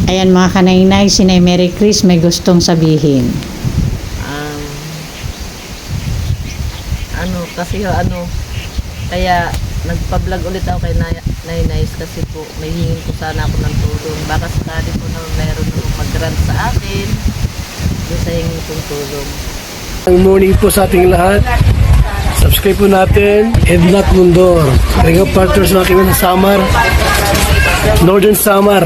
Ayan mga kanainay, si Nay Mary Chris may gustong sabihin. Um, kaya nagpa-vlog ulit ako kay Nay Nice kasi po may hingin po sana ako ng tulong. Baka sakali po na meron nung mag-grant sa akin doon sa hingin kong tulong. Good morning po sa ating lahat. Subscribe po natin, Ednat Mundor. Kalinga Partners mga kaibigan sa Samar, Northern Samar.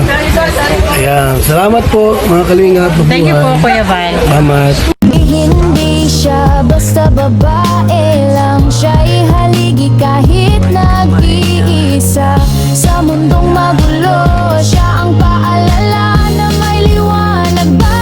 Ayan, salamat po mga kalinga. Thank you po Kuya Val. Salamat. Hindi siya basta babae lang, siya'y haligi kahit nag-iisa. Sa mundong magulo, siya ang paalala na may liwanag ba.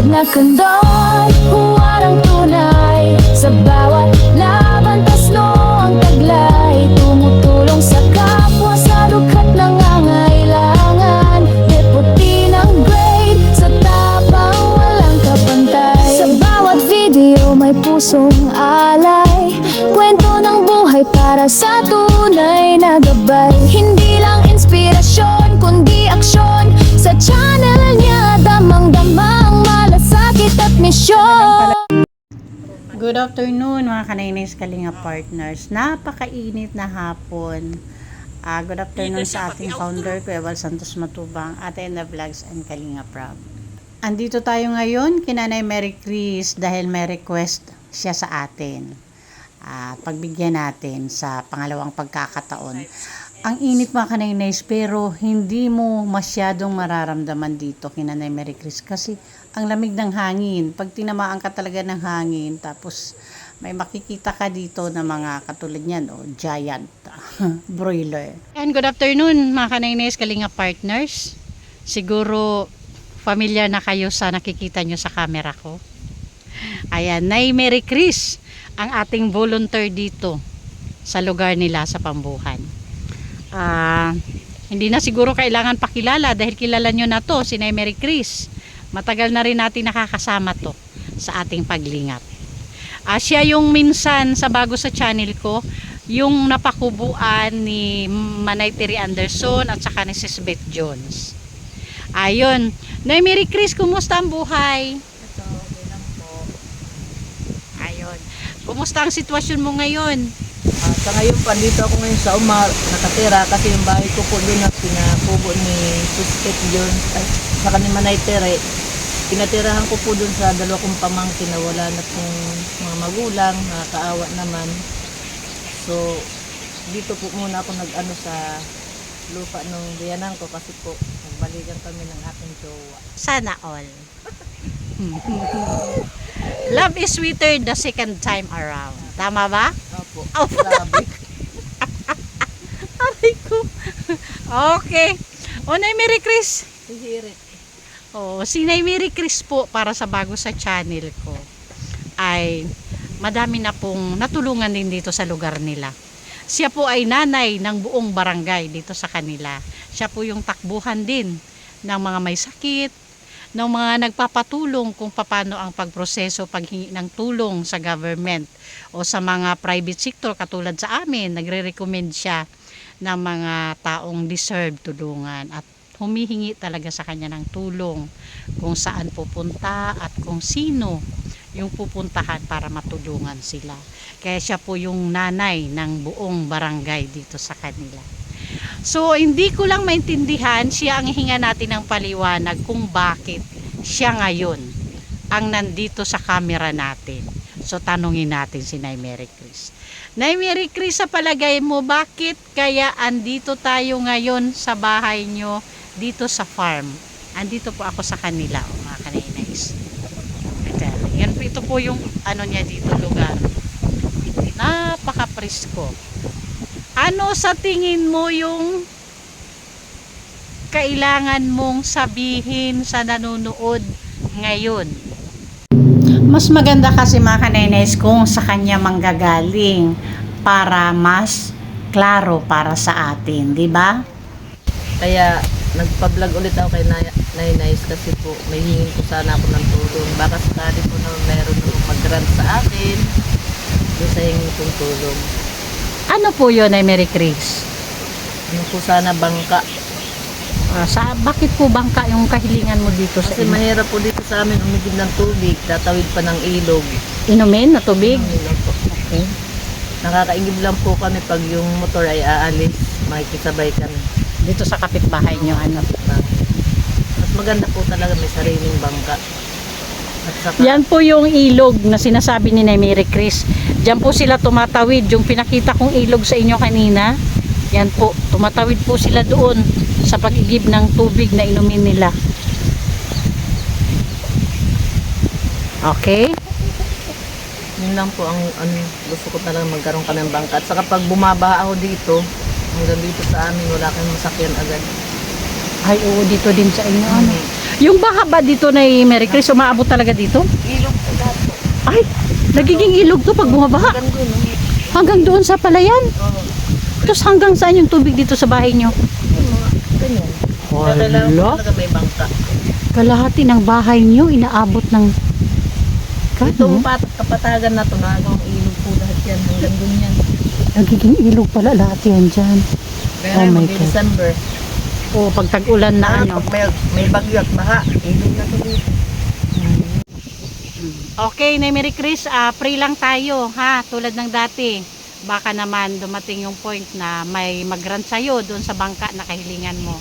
Edna Condon, huwarang tunay. Sa bawat laban, taslo ang taglay. Tumutulong sa kapwa sa lukhat nangangailangan. Deputy ng grade, sa tapang walang kapantay. Sa bawat video may pusong alay. Kwento ng buhay para sa tunay na gabay. Hindi lang inspirasyon, kundi aksyon. Sa channel niya, damang-damang malasakit at misyon. Good afternoon mga kanainays Kalinga Partners. Napakainit na hapon. Good afternoon sa ating founder, Kuya Val Santos Matubang, Ate Enda Vlogs and Kalinga Prab. Andito tayo ngayon kina Nay Mary Chris dahil may request siya sa atin. Pagbigyan natin sa pangalawang pagkakataon. Ang init mga kanainays pero hindi mo masyadong mararamdaman dito kina Nay Mary Chris kasi ang lamig ng hangin. Pag tinamaan ka talaga ng hangin tapos may makikita ka dito na mga katulad niyan, giant broiler. And good afternoon mga kanainays Kalinga Partners. Siguro familiar na kayo sa nakikita nyo sa camera ko. Ayan, Nay Mary Chris ang ating volunteer dito sa lugar nila sa Pambuhan. Hindi na siguro kailangan pakilala dahil kilala nyo na to si Nay Mary Chris. Matagal na rin natin nakakasama to sa ating paglingap. Siya yung minsan sa bago sa channel ko, yung napakubuan ni Manay Terry Anderson at saka ni Sis Beth Jones. Ayun, Nay Mary Chris, kumusta ang buhay? Ito, okay lang po. Ayun, kumusta ang sitwasyon mo ngayon? Sa ngayon pa, dito ako ngayon sa Umar, nakatira kasi yung bahay ko po doon na pinakubo ni Suspect John at sa kanima Manay Tere. Pinatirahan ko po doon sa dalawa kong pamangkin na wala na pong mga magulang, nakakaawa naman. So, dito po muna ako nag-ano sa lupa nung biyanan ko kasi po nagbalikan kami ng aking jowa. Sana all. Love is sweeter the second time around. Tama ba? Opo, Oh. grabe. Aray ko. Okay. Nay Mary Chris. Hihirit. Si Nay Mary Chris po para sa bago sa channel ko ay madami na pong natulungan din dito sa lugar nila. Siya po ay nanay ng buong barangay dito sa kanila. Siya po yung takbuhan din ng mga may sakit, ng mga nagpapatulong kung paano ang pagproseso, paghingi ng tulong sa government o sa mga private sector katulad sa amin. Nagre-recommend siya ng mga taong deserve tulungan at humihingi talaga sa kanya ng tulong kung saan pupunta at kung sino yung pupuntahan para matulungan sila. Kaya siya po yung nanay ng buong barangay dito sa kanila. So hindi ko lang maintindihan, siya ang hinga natin ng paliwanag kung bakit siya ngayon ang nandito sa camera natin. So tanungin natin si Nay Mary Chris. Nay Mary Chris, sa palagay mo bakit kaya andito tayo ngayon sa bahay nyo dito sa farm? Andito po ako sa kanila, mga kanainays. Yan po, ito po yung ano niya dito lugar. Napaka-presko. Ano sa tingin mo yung kailangan mong sabihin sa nanonood ngayon? Mas maganda kasi mga kanainays kung sa kanya manggagaling para mas klaro para sa atin, di ba? Kaya nagpa-vlog ulit ako kay Nay Nice kasi po may hingin po sana ako ng tulong. Baka sakali po na meron nung mag-grant sa akin doon sa hingin kong tulong. Ano po yun, Nay Mary Chris? Ano po sana bangka Bakit po bangka yung kahilingan mo dito sa Kasi mahirap po dito sa amin umigib ng tubig, tatawid pa ng ilog. inumin na tubig? Ilog po. Okay. Nakakaingib lang po kami pag yung motor ay aalis, makikisabay kami. Dito sa kapitbahay nyo, ano? Mas maganda po talaga may sariling bangka. At saka, Yan po yung ilog na sinasabi ni Mary Chris. Diyan po sila tumatawid. Yung pinakita kong ilog sa inyo kanina, yan po, tumatawid po sila doon sa pag-igib ng tubig na inumin nila. Okay? yun lang po ang gusto ko talaga magkaroon kami ng bangka. At saka pag bumaba ako dito, hanggang dito sa amin, wala kayong masakyan agad. Ay, oo, dito din sa inyo. Ano? Yung baha ba dito na Mary Chris, umaabot talaga dito? Ilog po lahat po. Ay, nagiging ilog to pag bumabaha. Hanggang doon, no? Hanggang doon sa palayan. Oo. Tapos hanggang saan yung tubig dito sa bahay nyo? Yung mga ganyan. Kaya kailangan po Wala. talaga may bangka. Kalahati ng bahay nyo, inaabot ng... Itong kapatagan na ito, nagawang ilog po lahat yan. Hanggang doon yan. Nagiging ilog pala lahat yan dyan. Kaya Oh my God. December. O, pag tag-ulan na ano. Pag may bagyo at baha, ilog na ito dito. Okay, na Mary Chris, free lang tayo, ha? Tulad ng dati. Baka naman dumating yung point na may mag-grant sa'yo doon sa bangka na kahilingan mo.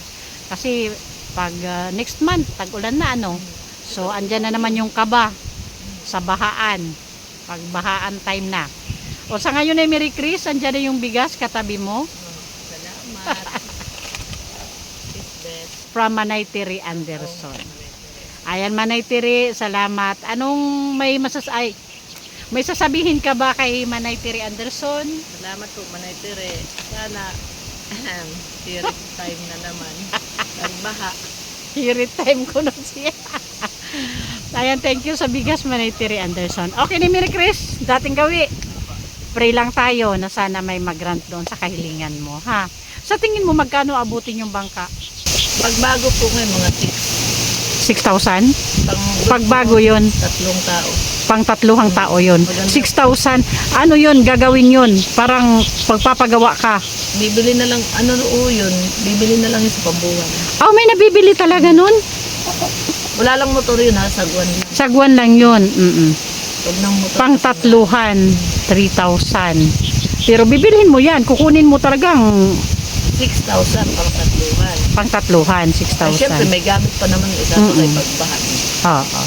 Kasi pag next month, tag-ulan na ano. So, andyan na naman yung kaba sa bahaan. Pag bahaan time na. O sa ngayon na Mary Chris, andyan na yung bigas katabi mo. Salamat. From Manay Tiri Anderson. Ayan, Manay Tiri, salamat. Anong may may sasabihin ka ba kay Manay Tiri Anderson? Salamat po, Manay Tere. Sana, tirik time na naman. Nagbaha. Hirit time ko na siya. Ayan, thank you sa bigas, Manay Tiri Anderson. Okay ni Mary Chris, dating gawi. Pray lang tayo na sana may mag-grant doon sa kahilingan mo, ha? Sa tingin mo, magkano abutin yung bangka? Pagbago po ngayon, mga 6,000? Pang Pagbago yun, tatlong tao. pang tatluhang tao yun. 6,000, ano yun, gagawin yun? Parang pagpapagawa ka. Bibili na lang, ano yun, bibili na lang yun sa pambuhan. Oh, may nabibili talaga nun? Wala lang motor yun ha, sagwan lang. Sagwan lang yun. Pag ng motor. Pang tatluhan, 3,000. Pero bibilhin mo yan, kukunin mo talagang 6,000 pang tatluhan. pang tatluhan, Ay, syempre 6,000. may gamit pa naman isa sa pagbahan. Oo.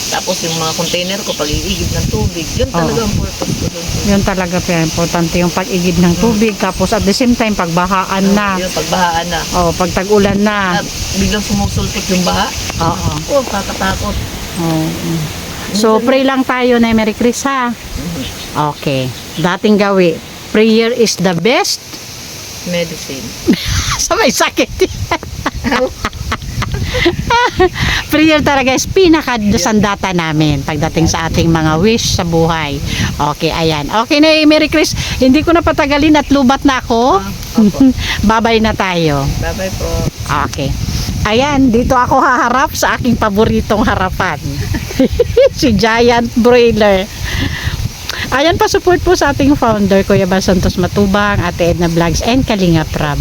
Tapos yung mga container ko, pag-iigib ng tubig, yun talaga ang purpose ko doon. Yun talaga pa importante yung pag-igib ng tubig. Tapos at the same time, pagbahaan na. Yun, pagbahaan na. Oh, pag tag-ulan na. At biglang sumusulpot yung baha. Oo. Oh, kakatakot. Oh. So, pray lang tayo na Mary Chris, ha? Okay. Dating gawi. Prayer is the best. Medicine. Sa may sakit. Prayer talaga is pinaka-sandata namin pagdating sa ating mga wish sa buhay. Okay, ayan. Okay na Mary Chris, hindi ko na patagalin at lubat na ako. Babay na tayo. Bye-bye po. Okay. Ayan, dito ako haharap sa aking paboritong harapan. Si Giant Broiler. Ayan, pa-support po sa ating founder, Kuya Bal Santos Matubang, Ate Edna Vlogs, and Kalinga Prab.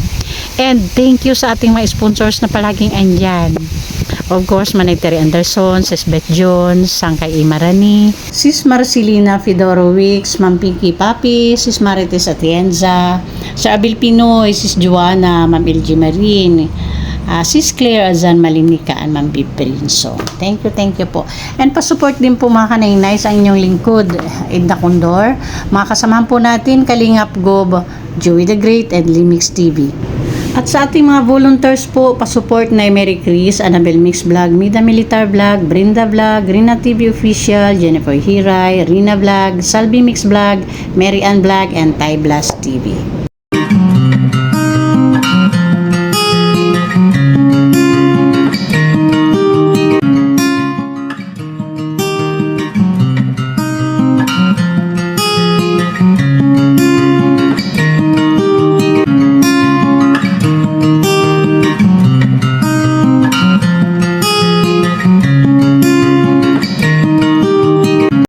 And thank you sa ating mga sponsors na palaging andyan. Of course, Manay Tiri Anderson, Sis Beth Jones, Sangkay Imarani, Sis Marcelina Fedorowicz, Ma'am Pinky Papi, Sis Marites Atienza, Sir Abil Pinoy, Sis Joanna, Ma'am LG Marin, Sis Claire Azan Malinika, and Ma'am Bib Prinso. Thank you po. And pa-support din po mga kanainay sa inyong lingkod, Edna Condor. Mga kasamahan po natin, Kalingap Gob, Joey the Great, and Limix TV. At sa ating mga volunteers po, pa-support na Mary Chris, Annabel Mix Vlog, Mida Militar Vlog, Brenda Vlog, Rina TV Official, Jennifer Hiray, Rina Vlog, Salvi Mix Vlog, Mary Ann Vlog, and Ty Blast TV.